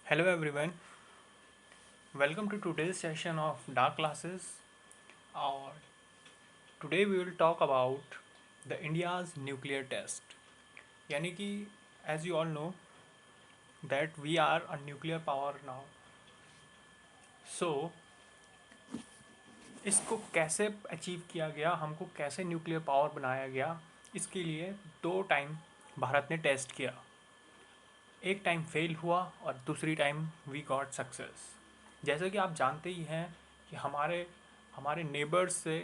Hello everyone, welcome to today's session of Dark Classes. Or today we will talk about the India's nuclear test. यानी कि as you all know that we are a nuclear power now. So इसको कैसे achieve किया गया, हमको कैसे nuclear power बनाया गया, इसके लिए दो टाइम भारत ने टेस्ट किया. एक टाइम फेल हुआ और दूसरी टाइम वी गॉट सक्सेस. जैसे कि आप जानते ही हैं कि हमारे हमारे नेबर्स से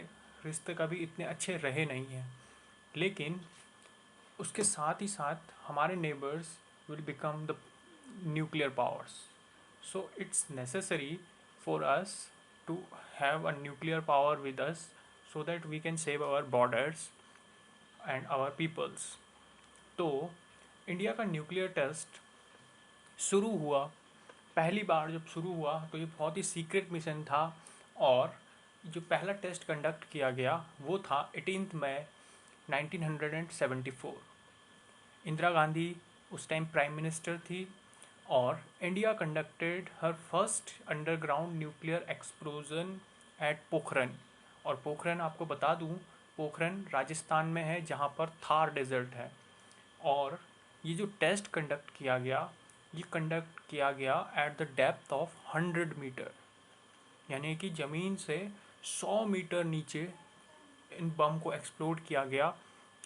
रिश्ते कभी इतने अच्छे रहे नहीं हैं, लेकिन उसके साथ ही साथ हमारे neighbours will become the nuclear powers. So it's necessary for us to have a nuclear power with us so that we can save our borders and our peoples. तो इंडिया का न्यूक्लियर टेस्ट शुरू हुआ, पहली बार जब शुरू हुआ तो ये बहुत ही सीक्रेट मिशन था. और जो पहला टेस्ट कंडक्ट किया गया वो था 18 मई 1974. इंदिरा गांधी उस टाइम प्राइम मिनिस्टर थी और India conducted her first underground nuclear explosion at Pokhran. और पोखरन आपको बता दूं, पोखरन राजस्थान में है जहाँ पर थार डेजर्ट है. और ये जो टेस्ट कंडक्ट किया गया, ये कंडक्ट किया गया at the depth of 100 metre. यानी कि ज़मीन से 100 मीटर नीचे इन बम को एक्सप्लोड किया गया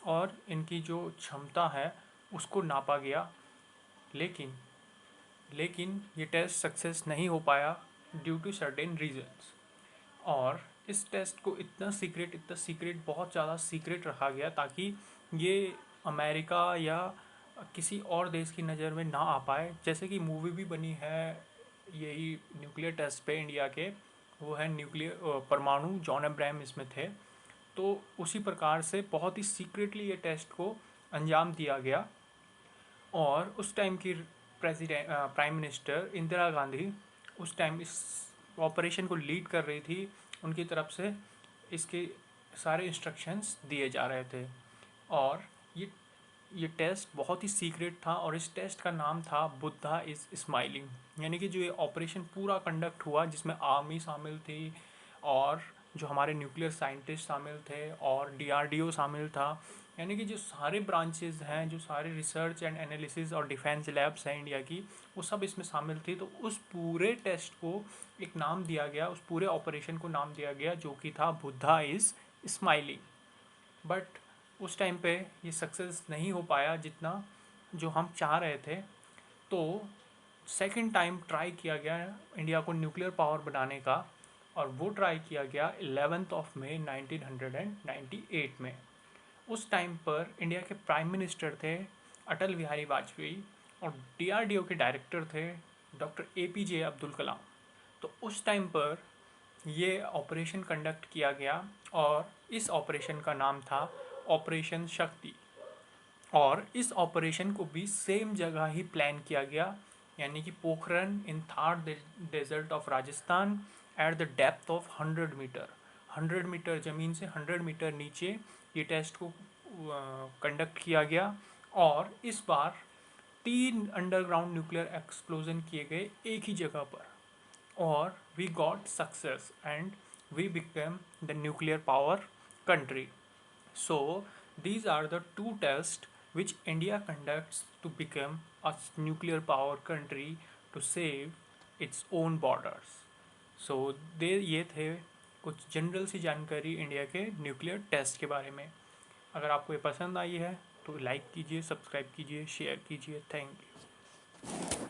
और इनकी जो क्षमता है उसको नापा गया. लेकिन लेकिन ये टेस्ट सक्सेस नहीं हो पाया ड्यू टू सर्टेन रीजंस. और इस टेस्ट को इतना सीक्रेट बहुत ज़्यादा सीक्रेट रखा गया ताकि ये अमेरिका या किसी और देश की नज़र में ना आ पाए. जैसे कि मूवी भी बनी है यही न्यूक्लियर टेस्ट पे इंडिया के, वो है न्यूक्लियर परमाणु, जॉन अब्राहम इसमें थे. तो उसी प्रकार से बहुत ही सीक्रेटली ये टेस्ट को अंजाम दिया गया. और उस टाइम की प्राइम मिनिस्टर इंदिरा गांधी उस टाइम इस ऑपरेशन को लीड कर रही थी. उनकी तरफ से इसके सारे इंस्ट्रक्शंस दिए जा रहे थे. और ये ये टेस्ट बहुत ही सीक्रेट था और इस टेस्ट का नाम था बुद्धा इज़ स्माइलिंग. यानी कि जो ये ऑपरेशन पूरा कंडक्ट हुआ जिसमें आर्मी शामिल थी और जो हमारे न्यूक्लियर साइंटिस्ट शामिल थे और डीआरडीओ शामिल था. यानी कि जो सारे ब्रांचेस हैं, जो सारे रिसर्च एंड एनालिसिस और डिफेंस लैब्स हैं इंडिया की, वो सब इसमें शामिल थी. तो उस पूरे टेस्ट को एक नाम दिया गया, उस पूरे ऑपरेशन को नाम दिया गया जो कि था बुद्धा इज़ स्माइलिंग. बट उस टाइम पे ये सक्सेस नहीं हो पाया जितना जो हम चाह रहे थे. तो सेकंड टाइम ट्राई किया गया इंडिया को न्यूक्लियर पावर बनाने का, और वो ट्राई किया गया 11 मई 1998 में. उस टाइम पर इंडिया के प्राइम मिनिस्टर थे अटल बिहारी वाजपेयी और डीआरडीओ के डायरेक्टर थे डॉक्टर एपीजे अब्दुल कलाम. तो उस टाइम पर ये ऑपरेशन कंडक्ट किया गया और इस ऑपरेशन का नाम था ऑपरेशन शक्ति. और इस ऑपरेशन को भी सेम जगह ही प्लान किया गया, यानी कि Pokhran in Thar desert of Rajasthan at the depth of 100 metre. 100 metre ज़मीन से 100 मीटर नीचे ये टेस्ट को कंडक्ट किया गया. और इस बार 3 अंडरग्राउंड न्यूक्लियर एक्सप्लोजन किए गए एक ही जगह पर. और we got success and we became the nuclear power country. So these are the two tests which India conducts to become a nuclear power country to save its own borders. So ये थे कुछ general सी जानकारी India के nuclear test के बारे में. अगर आपको ये पसंद आई है तो लाइक कीजिए, सब्सक्राइब कीजिए, शेयर कीजिए. Thank you.